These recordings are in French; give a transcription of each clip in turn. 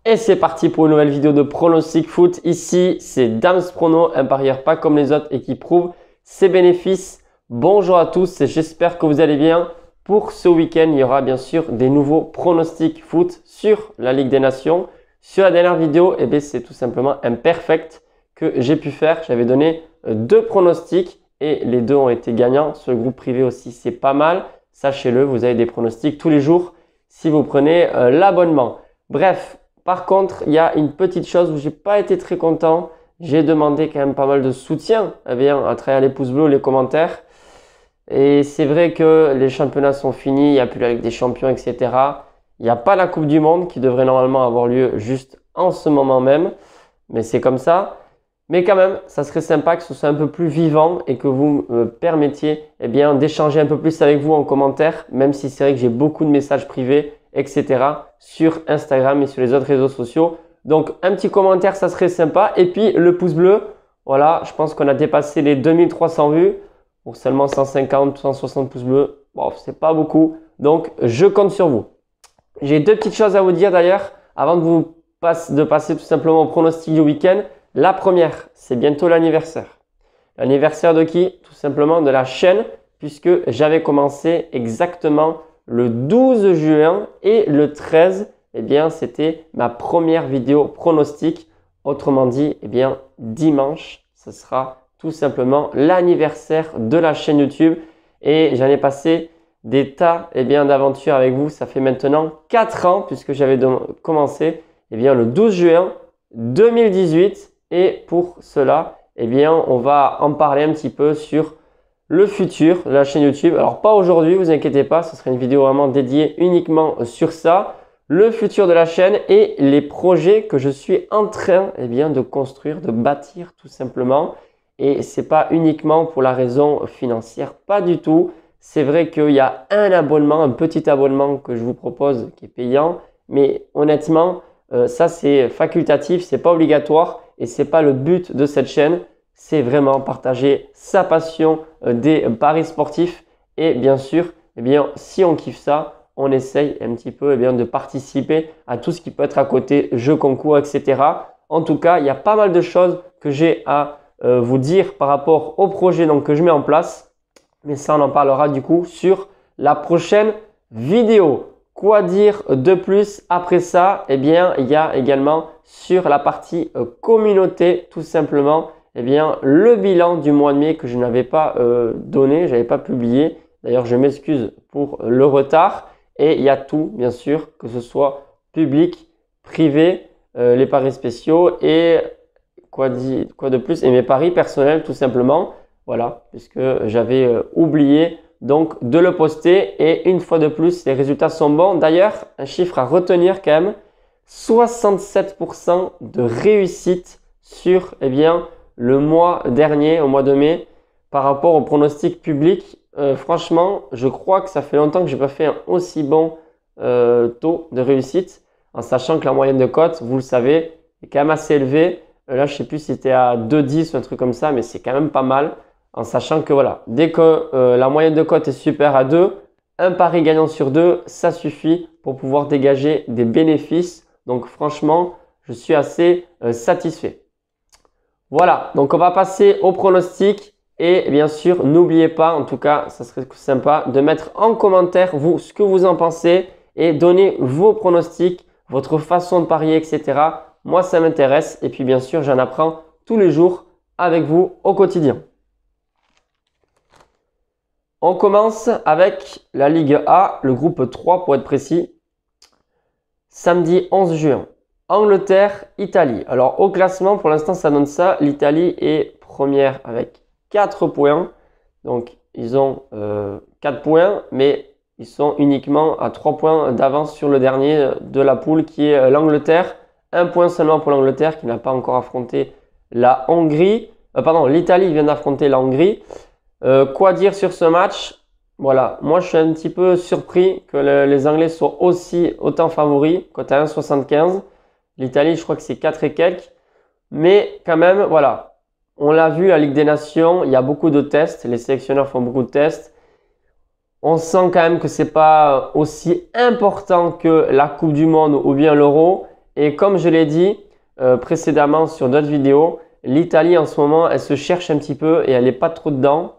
Et c'est parti pour une nouvelle vidéo de pronostic foot. Ici, c'est Dams Prono, un parieur pas comme les autres et qui prouve ses bénéfices. Bonjour à tous et j'espère que vous allez bien. Pour ce week-end, il y aura bien sûr des nouveaux pronostics foot sur la Ligue des Nations. Sur la dernière vidéo, c'est tout simplement un perfect que j'ai pu faire. J'avais donné deux pronostics et les deux ont été gagnants. Sur le groupe privé aussi, c'est pas mal. Sachez-le, vous avez des pronostics tous les jours si vous prenez l'abonnement. Bref. Par contre, il y a une petite chose où j'ai pas été très content. J'ai demandé quand même pas mal de soutien à travers les pouces bleus, les commentaires. Et c'est vrai que les championnats sont finis, il n'y a plus la Ligue des Champions, etc. Il n'y a pas la Coupe du Monde qui devrait normalement avoir lieu juste en ce moment même. Mais c'est comme ça. Mais quand même, ça serait sympa que ce soit un peu plus vivant et que vous me permettiez d'échanger un peu plus avec vous en commentaire. Même si c'est vrai que j'ai beaucoup de messages privés, etc. sur Instagram et sur les autres réseaux sociaux. Donc, un petit commentaire, ça serait sympa. Et puis, le pouce bleu, voilà, je pense qu'on a dépassé les 2300 vues pour seulement 150, 160 pouces bleus. Bon, c'est pas beaucoup. Donc, je compte sur vous. J'ai deux petites choses à vous dire d'ailleurs avant de passer tout simplement au pronostic du week-end. La première, c'est bientôt l'anniversaire. L'anniversaire de qui? Tout simplement de la chaîne, puisque j'avais commencé exactement le 12 juin et le 13, c'était ma première vidéo pronostic. Autrement dit, dimanche, ce sera tout simplement l'anniversaire de la chaîne YouTube. Et j'en ai passé des tas d'aventures avec vous. Ça fait maintenant 4 ans puisque j'avais commencé le 12 juin 2018. Et pour cela, on va en parler un petit peu sur le futur de la chaîne YouTube. Alors pas aujourd'hui, vous inquiétez pas, ce sera une vidéo vraiment dédiée uniquement sur ça. Le futur de la chaîne et les projets que je suis en train de construire, de bâtir tout simplement. Et c'est pas uniquement pour la raison financière, pas du tout. C'est vrai qu'il y a un abonnement, un petit abonnement que je vous propose qui est payant. Mais honnêtement, ça c'est facultatif, c'est pas obligatoire et c'est pas le but de cette chaîne. C'est vraiment partager sa passion des paris sportifs et bien sûr, si on kiffe ça, on essaye un petit peu de participer à tout ce qui peut être à côté, jeux, concours, etc. En tout cas, il y a pas mal de choses que j'ai à vous dire par rapport au projet que je mets en place. Mais ça, on en parlera du coup sur la prochaine vidéo. Quoi dire de plus après ça? Il y a également sur la partie communauté tout simplement le bilan du mois de mai que je n'avais pas donné, je n'avais pas publié. D'ailleurs, je m'excuse pour le retard. Et il y a tout, bien sûr, que ce soit public, privé, les paris spéciaux et quoi de plus? Et mes paris personnels tout simplement. Voilà, puisque j'avais oublié donc de le poster. Et une fois de plus, les résultats sont bons. D'ailleurs, un chiffre à retenir quand même, 67% de réussite sur le mois dernier, au mois de mai, par rapport au pronostic public. Franchement, je crois que ça fait longtemps que je n'ai pas fait un aussi bon taux de réussite, en sachant que la moyenne de cote, vous le savez, est quand même assez élevée. Là, je ne sais plus si c'était à 2,10 ou un truc comme ça, mais c'est quand même pas mal. En sachant que voilà, dès que la moyenne de cote est supérieure à 2, un pari gagnant sur 2, ça suffit pour pouvoir dégager des bénéfices. Donc franchement, je suis assez satisfait. Voilà, donc on va passer au pronostic. Et bien sûr, n'oubliez pas, en tout cas, ça serait sympa de mettre en commentaire ce que vous en pensez et donner vos pronostics, votre façon de parier, etc. Moi, ça m'intéresse. Et puis bien sûr, j'en apprends tous les jours avec vous au quotidien. On commence avec la Ligue A, le groupe 3 pour être précis. Samedi 11 juin, Angleterre, Italie. Alors au classement, pour l'instant, ça donne ça. L'Italie est première avec 4 points. Donc ils ont 4 points, mais ils sont uniquement à 3 points d'avance sur le dernier de la poule qui est l'Angleterre. 1 point seulement pour l'Angleterre qui n'a pas encore affronté la Hongrie. L'Italie vient d'affronter la Hongrie. Quoi dire sur ce match? Voilà, moi je suis un petit peu surpris que les Anglais soient autant favoris, coté à 1,75. L'Italie, je crois que c'est 4 et quelques. Mais quand même, voilà, on l'a vu, la Ligue des Nations, il y a beaucoup de tests. Les sélectionneurs font beaucoup de tests. On sent quand même que ce n'est pas aussi important que la Coupe du Monde ou bien l'Euro. Et comme je l'ai dit précédemment sur d'autres vidéos, l'Italie en ce moment, elle se cherche un petit peu et elle n'est pas trop dedans.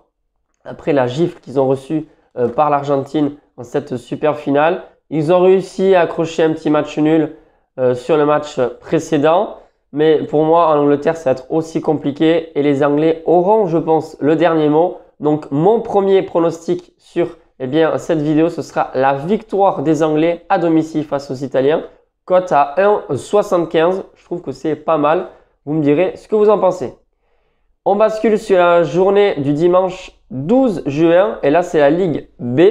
Après la gifle qu'ils ont reçue par l'Argentine en cette super finale, ils ont réussi à accrocher un petit match nul sur le match précédent. Mais pour moi, en Angleterre, ça va être aussi compliqué et les Anglais auront, je pense, le dernier mot. Donc, mon premier pronostic sur cette vidéo, ce sera la victoire des Anglais à domicile face aux Italiens. Cote à 1,75. Je trouve que c'est pas mal. Vous me direz ce que vous en pensez. On bascule sur la journée du dimanche 12 juin. Et là, c'est la Ligue B.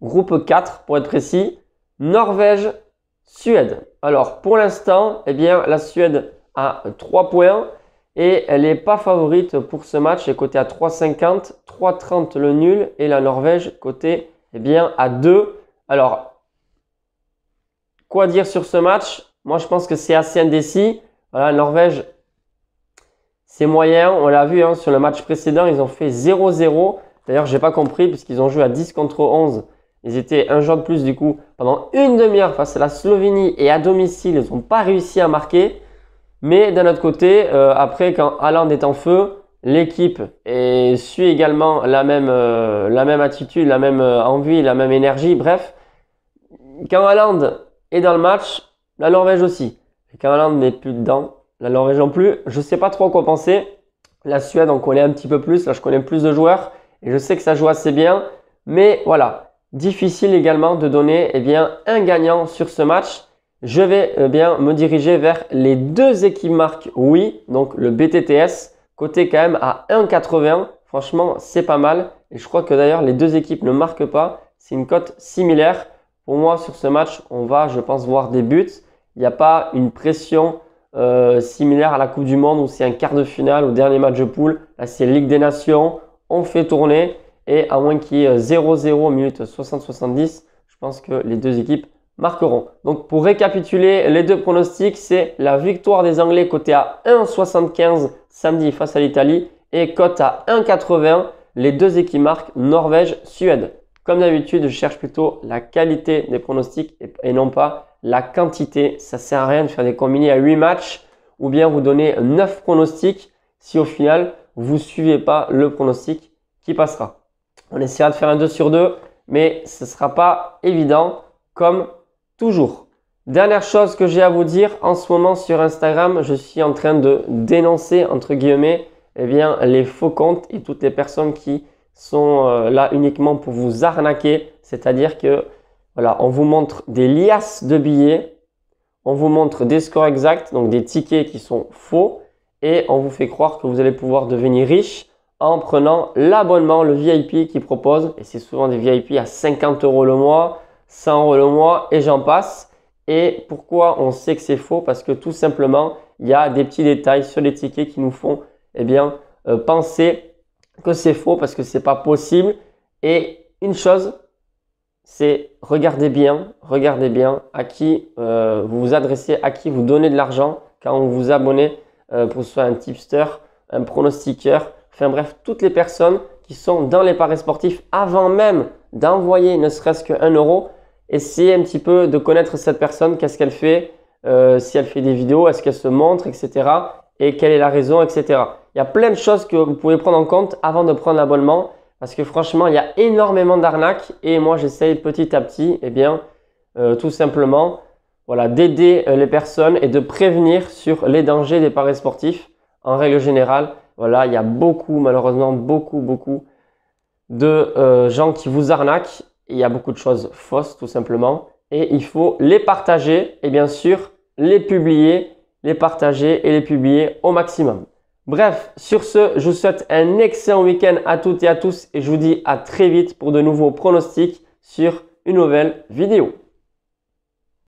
Groupe 4 pour être précis. Norvège, Suède. Alors, pour l'instant, la Suède a 3 points et elle n'est pas favorite pour ce match. Elle est cotée à 3,50, 3,30 le nul et la Norvège cotée à 2. Alors, quoi dire sur ce match? Moi, je pense que c'est assez indécis. Voilà, la Norvège, c'est moyen. On l'a vu sur le match précédent, ils ont fait 0-0. D'ailleurs, je n'ai pas compris puisqu'ils ont joué à 10 contre 11. Ils étaient un joueur de plus du coup pendant une demi-heure face à la Slovénie et à domicile, ils n'ont pas réussi à marquer. Mais d'un autre côté, après quand Haaland est en feu, l'équipe suit également la même attitude, la même envie, la même énergie. Bref, quand Haaland est dans le match, la Norvège aussi. Et quand Haaland n'est plus dedans, la Norvège non plus. Je ne sais pas trop quoi penser. La Suède, on connaît un petit peu plus. Là, je connais plus de joueurs et je sais que ça joue assez bien. Mais voilà. Difficile également de donner un gagnant sur ce match. Je vais me diriger vers les deux équipes marques oui, donc le BTTS, coté quand même à 1,80. Franchement, c'est pas mal. Et je crois que d'ailleurs, les deux équipes ne marquent pas. C'est une cote similaire. Pour moi, sur ce match, on va, je pense, voir des buts. Il n'y a pas une pression similaire à la Coupe du Monde où c'est un quart de finale ou dernier match de poule. Là, c'est Ligue des Nations. On fait tourner. Et à moins qu'il y ait 0-0 minute 60-70, je pense que les deux équipes marqueront. Donc pour récapituler les deux pronostics, c'est la victoire des Anglais cotée à 1,75 samedi face à l'Italie et cote à 1,80 les deux équipes marquent Norvège-Suède. Comme d'habitude, je cherche plutôt la qualité des pronostics et non pas la quantité. Ça ne sert à rien de faire des combinés à 8 matchs ou bien vous donner 9 pronostics si au final vous ne suivez pas le pronostic qui passera. On essaiera de faire un 2 sur 2, mais ce ne sera pas évident comme toujours. Dernière chose que j'ai à vous dire, en ce moment sur Instagram, je suis en train de dénoncer, entre guillemets, les faux comptes et toutes les personnes qui sont là uniquement pour vous arnaquer. C'est-à-dire que voilà, on vous montre des liasses de billets, on vous montre des scores exacts, donc des tickets qui sont faux, et on vous fait croire que vous allez pouvoir devenir riche en prenant l'abonnement, le VIP qui propose. Et c'est souvent des VIP à 50 € le mois, 100 € le mois et j'en passe. Et pourquoi on sait que c'est faux? Parce que tout simplement, il y a des petits détails sur les tickets qui nous font penser que c'est faux parce que c'est pas possible. Et une chose, c'est regardez bien à qui vous vous adressez, à qui vous donnez de l'argent quand vous vous abonnez, pour que ce soit un tipster, un pronostiqueur. Enfin bref, toutes les personnes qui sont dans les paris sportifs avant même d'envoyer ne serait-ce qu'un euro, essayez un petit peu de connaître cette personne, qu'est-ce qu'elle fait, si elle fait des vidéos, est-ce qu'elle se montre, etc. Et quelle est la raison, etc. Il y a plein de choses que vous pouvez prendre en compte avant de prendre l'abonnement parce que franchement, il y a énormément d'arnaques et moi, j'essaye petit à petit, tout simplement, voilà, d'aider les personnes et de prévenir sur les dangers des paris sportifs en règle générale. Voilà, il y a malheureusement beaucoup de gens qui vous arnaquent. Et il y a beaucoup de choses fausses tout simplement. Et il faut les partager et bien sûr les publier, les partager et les publier au maximum. Bref, sur ce, je vous souhaite un excellent week-end à toutes et à tous. Et je vous dis à très vite pour de nouveaux pronostics sur une nouvelle vidéo.